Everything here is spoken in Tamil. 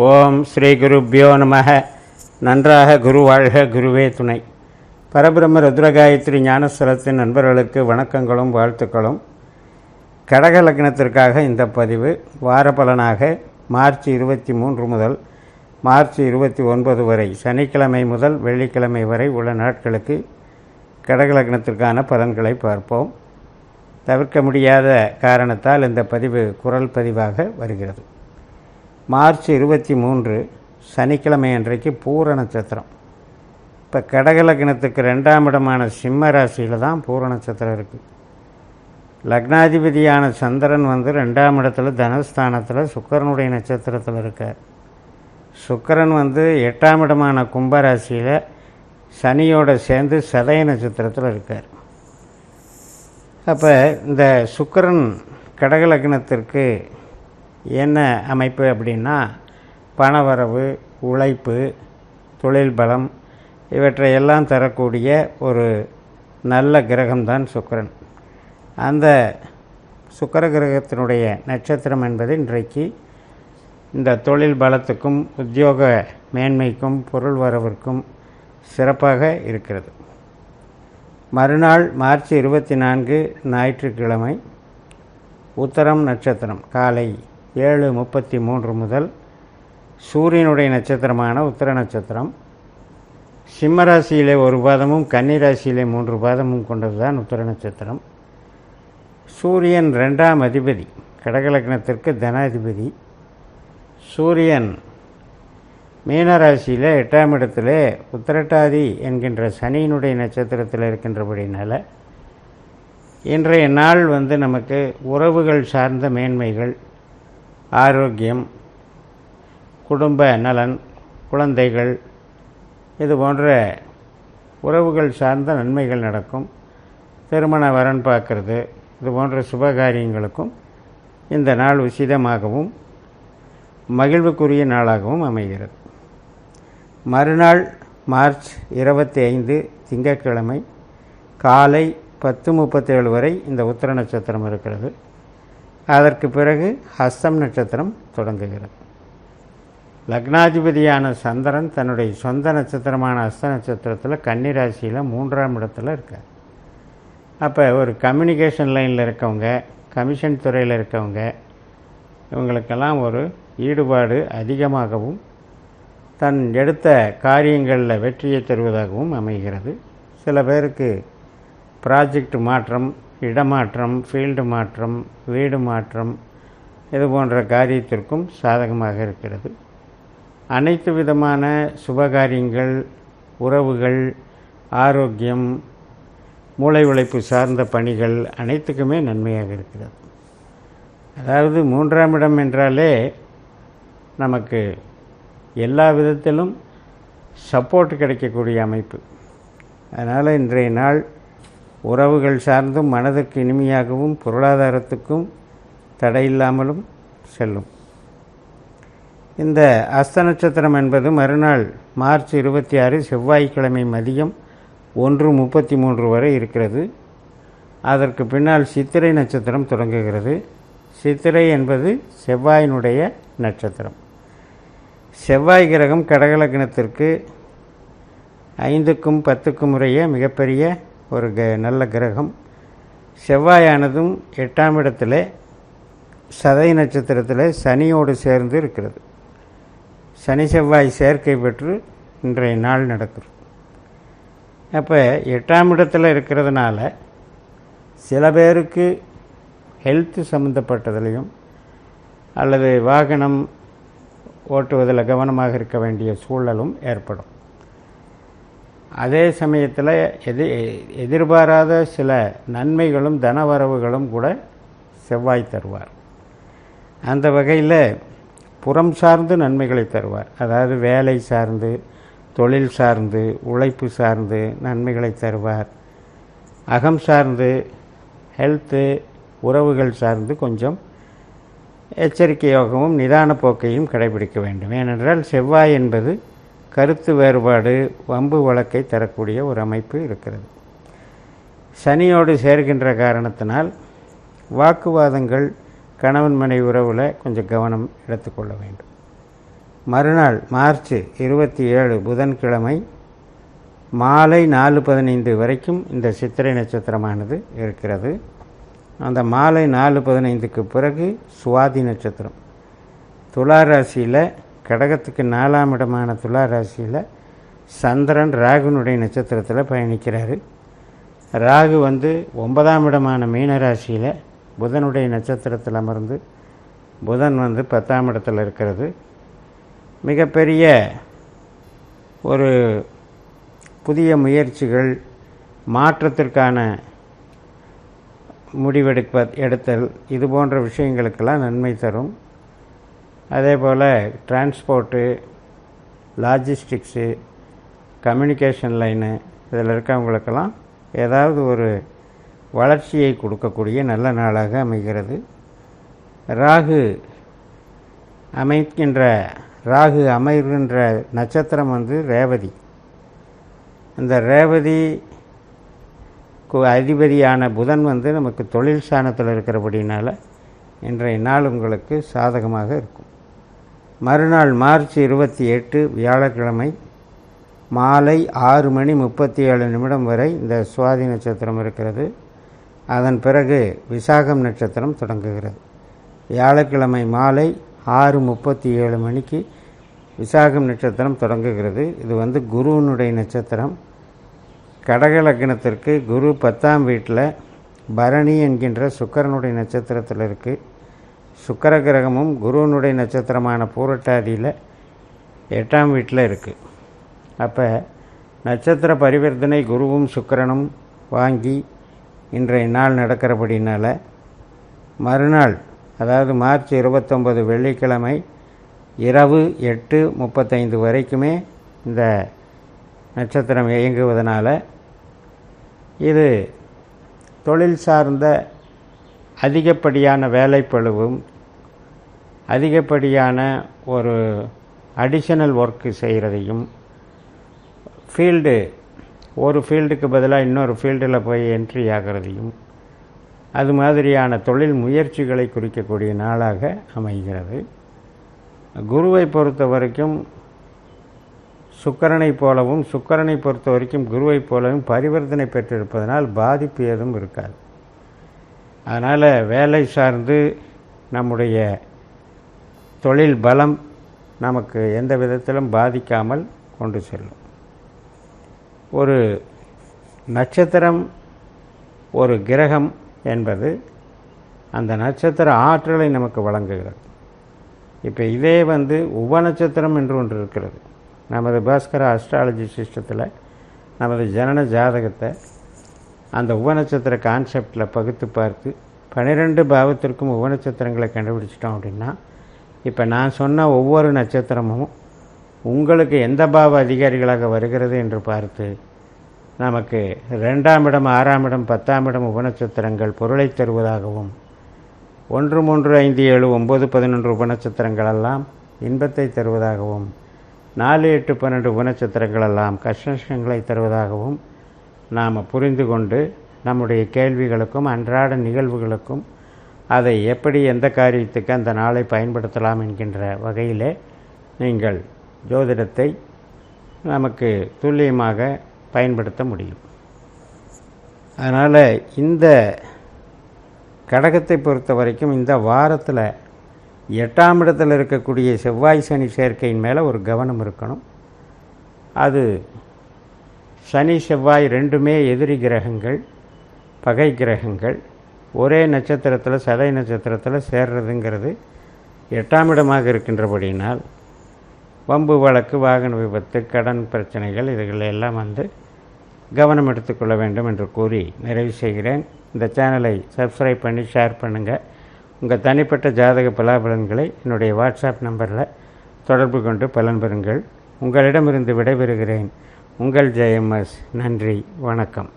ஓம் ஸ்ரீ குருப்யோ நமக. நன்றாக குரு வாழ்க, குருவே துணை. பரபிரம்ம ருத்ரகாயத்ரி ஞானஸ்தலத்தின் நண்பர்களுக்கு வணக்கங்களும் வாழ்த்துக்களும். கடக லக்னத்திற்காக இந்த பதிவு வார பலனாக மார்ச் 23 முதல் மார்ச் 29 வரை, சனிக்கிழமை முதல் வெள்ளிக்கிழமை வரை உள்ள நாட்களுக்கு கடக லக்னத்திற்கான பலன்களை பார்ப்போம். தவிர்க்க முடியாத காரணத்தால் இந்த பதிவு குரல் பதிவாக வருகிறது. மார்ச் 23 சனிக்கிழமை அன்றைக்கு பூர நட்சத்திரம். இப்போ கடக லக்னத்துக்கு 2ஆம் இடமான சிம்ம ராசியில் தான் பூர நட்சத்திரம் இருக்குது. லக்னாதிபதியான சந்திரன் 2ஆம் இடத்துல தனஸ்தானத்தில் சுக்கிரனுடைய நட்சத்திரத்தில் இருக்கார். சுக்கிரன் 8ஆம் இடமான கும்பராசியில் சனியோடு சேர்ந்து சதய நட்சத்திரத்தில் இருக்கார். அப்போ இந்த சுக்கிரன் கடக லக்னத்திற்கு என்ன அமைப்பு அப்படின்னா, பணவரவு, உழைப்பு, தொழில் பலம் இவற்றையெல்லாம் தரக்கூடிய ஒரு நல்ல கிரகம்தான் சுக்கிரன். அந்த சுக்கிர கிரகத்தினுடைய நட்சத்திரம் என்பது இன்றைக்கு இந்த தொழில் பலத்துக்கும் உத்தியோக மேன்மைக்கும் பொருள் வரவிற்கும் சிறப்பாக இருக்கிறது. மறுநாள் மார்ச் 24 ஞாயிற்றுக்கிழமை உத்தரம் நட்சத்திரம் காலை 7:33 முதல் சூரியனுடைய நட்சத்திரமான உத்தர நட்சத்திரம். சிம்ம ராசியிலே 1 பாதமும் கன்னி ராசியிலே 3 பாதமும் கொண்டது தான் உத்தர நட்சத்திரம். சூரியன் 2ஆம் அதிபதி, கடக லக்னத்திற்கு தனாதிபதி. சூரியன் மீனராசியில் 8ஆம் இடத்திலே உத்திரட்டாதி என்கின்ற சனியினுடைய நட்சத்திரத்தில் இருக்கின்றபடினால இன்றைய நாள் நமக்கு உறவுகள் சார்ந்த மேன்மைகள், ஆரோக்கியம், குடும்ப நலன், குழந்தைகள், இது போன்ற உறவுகள் சார்ந்த நன்மைகள் நடக்கும். திருமண வரன் பார்க்கறது, இது போன்ற சுபகாரியங்களுக்கும் இந்த நாள் உசிதமாகவும் மகிழ்வுக்குரிய நாளாகவும் அமைகிறது. மறுநாள் மார்ச் 25 திங்கட்கிழமை காலை 10:37 வரை இந்த உத்திர நட்சத்திரம் இருக்கிறது. அதற்கு பிறகு ஹஸ்தம் நட்சத்திரம் தொடங்குகிறது. லக்னாதிபதியான சந்திரன் தன்னுடைய சொந்த நட்சத்திரமான ஹஸ்த நட்சத்திரத்தில் கன்னி ராசியில் 3ஆம் இடத்துல இருக்கார். அப்போ ஒரு கம்யூனிகேஷன் லைனில் இருக்கவங்க, கமிஷன் துறையில் இருக்கவங்க, இவங்களுக்கெல்லாம் ஒரு ஈடுபாடு அதிகமாகவும் தன் எடுத்த காரியங்களில் வெற்றியை தருவதாகவும் அமைகிறது. சில பேருக்கு ப்ராஜெக்ட் மாற்றம், இடமாற்றம், ஃபீல்டு மாற்றம், வீடு மாற்றம், இது போன்ற காரியத்திற்கும் சாதகமாக இருக்கிறது. அனைத்து விதமான சுபகாரியங்கள், உறவுகள், ஆரோக்கியம், மூளை உழைப்பு சார்ந்த பணிகள் அனைத்துக்குமே நன்மையாக இருக்கிறது. அதாவது 3ஆம் இடம் என்றாலே நமக்கு எல்லா விதத்திலும் சப்போர்ட் கிடைக்கக்கூடிய அமைப்பு. அதனால் இன்றைய நாள் உறவுகள் சார்ந்தும் மனதிற்கு இனிமையாகவும் பொருளாதாரத்துக்கும் தடையில்லாமலும் செல்லும். இந்த அஸ்த நட்சத்திரம் என்பது மறுநாள் மார்ச் 26 செவ்வாய்க்கிழமை மதியம் 1:33 வரை இருக்கிறது. அதற்கு பின்னால் சித்திரை நட்சத்திரம் தொடங்குகிறது. சித்திரை என்பது செவ்வாயினுடைய நட்சத்திரம். செவ்வாய் கிரகம் கடக லக்னத்திற்கு 5க்கும் 10க்கும் உடைய மிகப்பெரிய ஒரு நல்ல கிரகம். செவ்வாயானதும் 8ஆம் இடத்துல சதய நட்சத்திரத்தில் சனியோடு சேர்ந்து இருக்கிறது. சனி செவ்வாய் சேர்க்கை பெற்று இன்றைய நாள் நடக்குது. அப்போ 8ஆம் இடத்துல இருக்கிறதுனால சில பேருக்கு ஹெல்த் சம்மந்தப்பட்டதுலையும் அல்லது வாகனம் ஓட்டுவதில் கவனமாக இருக்க வேண்டிய சூழலும் ஏற்படும். அதே சமயத்தில் எதிர்பாராத சில நன்மைகளும் தனவரவுகளும் கூட செவ்வாய் தருவார். அந்த வகையில் புறம் சார்ந்து நன்மைகளை தருவார். அதாவது வேலை சார்ந்து, தொழில் சார்ந்து, உழைப்பு சார்ந்து நன்மைகளை தருவார். அகம் சார்ந்து, ஹெல்த்து, உறவுகள் சார்ந்து கொஞ்சம் எச்சரிக்கையாகவும் நிதான போக்கையும் கடைபிடிக்க வேண்டும். ஏனென்றால் செவ்வாய் என்பது கருத்து வேறுபாடு, வம்பு வழக்கை தரக்கூடிய ஒரு அமைப்பு இருக்கிறது. சனியோடு சேர்கின்ற காரணத்தினால் வாக்குவாதங்கள், கணவன் மனைவி உறவில் கொஞ்சம் கவனம் எடுத்துக்கொள்ள வேண்டும். மறுநாள் மார்ச் 27 புதன்கிழமை மாலை 4:15 வரைக்கும் இந்த சித்திரை நட்சத்திரமானது இருக்கிறது. அந்த மாலை 4:15க்கு பிறகு சுவாதி நட்சத்திரம் துலா ராசியில், கடகத்துக்கு 4ஆம் இடமான துலா ராசியில் சந்திரன் ராகுனுடைய நட்சத்திரத்தில் பயணிக்கிறார். ராகு 9ஆம் இடமான மீன ராசியில் புதனுடைய நட்சத்திரத்தில் அமர்ந்து, புதன் 10ஆம் இடத்தில் இருக்கிறது. மிகப்பெரிய ஒரு புதிய முயற்சிகள், மாற்றத்திற்கான எடுத்தல், இது போன்ற விஷயங்களுக்கெல்லாம் நன்மை தரும். அதே போல் டிரான்ஸ்போர்ட்டு, லாஜிஸ்டிக்ஸு, கம்யூனிகேஷன் லைனு இதில் இருக்கவங்களுக்கெல்லாம் ஏதாவது ஒரு வளர்ச்சியை கொடுக்கக்கூடிய நல்ல நாளாக அமைகிறது. ராகு அமைகின்ற நட்சத்திரம் ரேவதி. இந்த ரேவதி அதிபதியான புதன் நமக்கு தொழில் ஸ்தானத்தில் இருக்கிறபடினால இன்றைய நாள் உங்களுக்கு சாதகமாக இருக்கும். மறுநாள் மார்ச் 28 வியாழக்கிழமை மாலை 6:37 வரை இந்த சுவாதி நட்சத்திரம் இருக்கிறது. அதன் பிறகு விசாகம் நட்சத்திரம் தொடங்குகிறது. வியாழக்கிழமை மாலை 6:37 விசாகம் நட்சத்திரம் தொடங்குகிறது. இது குருவினுடைய நட்சத்திரம். கடக லக்னத்திற்கு குரு 10ஆம் வீட்டில் பரணி என்கின்ற சுக்கிரனுடைய நட்சத்திரத்தில் இருக்குது. சுக்கிர கிரகமும் குருவினுடைய நட்சத்திரமான பூரட்டாதியில் 8ஆம் வீட்டில் இருக்குது. அப்போ நட்சத்திர பரிவர்த்தனை குருவும் சுக்கிரனும் வாங்கி இன்றைய நாள் நடக்கிறபடினால மறுநாள், அதாவது மார்ச் 29 வெள்ளிக்கிழமை இரவு 8:35 வரைக்குமே இந்த நட்சத்திரம் இயங்குவதனால இது தொழில் சார்ந்த அதிகப்படியான வேலைப்பளுவும், அதிகப்படியான ஒரு அடிஷனல் ஒர்க்கு செய்கிறதையும், ஒரு ஃபீல்டுக்கு பதிலாக இன்னொரு ஃபீல்டில் போய் என்ட்ரி ஆகிறதையும், அது மாதிரியான தொழில் முயற்சிகளை குறிக்கக்கூடிய நாளாக அமைகிறது. குருவை பொறுத்த வரைக்கும் சுக்கிரனை போலவும், சுக்கிரனை பொறுத்த வரைக்கும் குருவை போலவும் பரிவர்த்தனை பெற்றிருப்பதனால் பாதிப்பு ஏதும் இருக்காது. அதனால் வேலை சார்ந்து நம்முடைய தொழில் பலம் நமக்கு எந்த விதத்திலும் பாதிக்காமல் கொண்டு செல்லும். ஒரு நட்சத்திரம், ஒரு கிரகம் என்பது அந்த நட்சத்திர ஆற்றலை நமக்கு வழங்குகிறது. இப்போ இதே உபநட்சத்திரம் என்று ஒன்று இருக்கிறது. நமது பாஸ்கர அஸ்ட்ராலஜி சிஸ்டத்தில் நமது ஜனன ஜாதகத்தை அந்த உபநட்சத்திர கான்செப்டில் பகுத்து பார்த்து 12 பாவத்திற்கும் உபநட்சத்திரங்களை கண்டுபிடிச்சிட்டோம் அப்படின்னா, இப்போ நான் சொன்ன ஒவ்வொரு நட்சத்திரமும் உங்களுக்கு எந்த பாவ அதிகாரிகளாக வருகிறது என்று பார்த்து நமக்கு 2ஆம் இடம், 6ஆம் இடம், 10ஆம் இடம் உபநட்சத்திரங்கள் பொருளை தருவதாகவும், 1, 3, 5, 7, 9, 11 உபநட்சத்திரங்களெல்லாம் இன்பத்தை தருவதாகவும், 4, 8, 12 உபநட்சத்திரங்களெல்லாம் கஷ்டங்களை தருவதாகவும் நாம் புரிந்து கொண்டு நம்முடைய கேள்விகளுக்கும் அன்றாட நிகழ்வுகளுக்கும் அதை எப்படி எந்த காரியத்துக்கு அந்த நாளை பயன்படுத்தலாம் என்கின்ற வகையிலே நீங்கள் ஜோதிடத்தை நமக்கு துல்லியமாக பயன்படுத்த முடியும். அதனால் இந்த கடகத்தை பொறுத்த வரைக்கும் இந்த வாரத்தில் 8ஆம் இடத்தில் இருக்கக்கூடிய செவ்வாய் சனி சேர்க்கையின் மேலே ஒரு கவனம் இருக்கணும். அது சனி செவ்வாய் ரெண்டுமே எதிரி கிரகங்கள், பகை கிரகங்கள். ஒரே நட்சத்திரத்தில், சதய நட்சத்திரத்தில் சேர்றதுங்கிறது 8ஆம் இடமாக இருக்கின்றபடியினால் வம்பு வழக்கு, வாகன விபத்து, கடன் பிரச்சனைகள் இதுகளெல்லாம் கவனம் எடுத்துக்கொள்ள வேண்டும் என்று கூறி நிறைவு செய்கிறேன். இந்த சேனலை சப்ஸ்கிரைப் பண்ணி ஷேர் பண்ணுங்கள். உங்கள் தனிப்பட்ட ஜாதக பலாபலன்களை என்னுடைய வாட்ஸ்அப் நம்பரில் தொடர்பு கொண்டு பலன் பெறுங்கள். உங்களிடமிருந்து விடைபெறுகிறேன். உங்கள் ஜெயம்எஸ். நன்றி, வணக்கம்.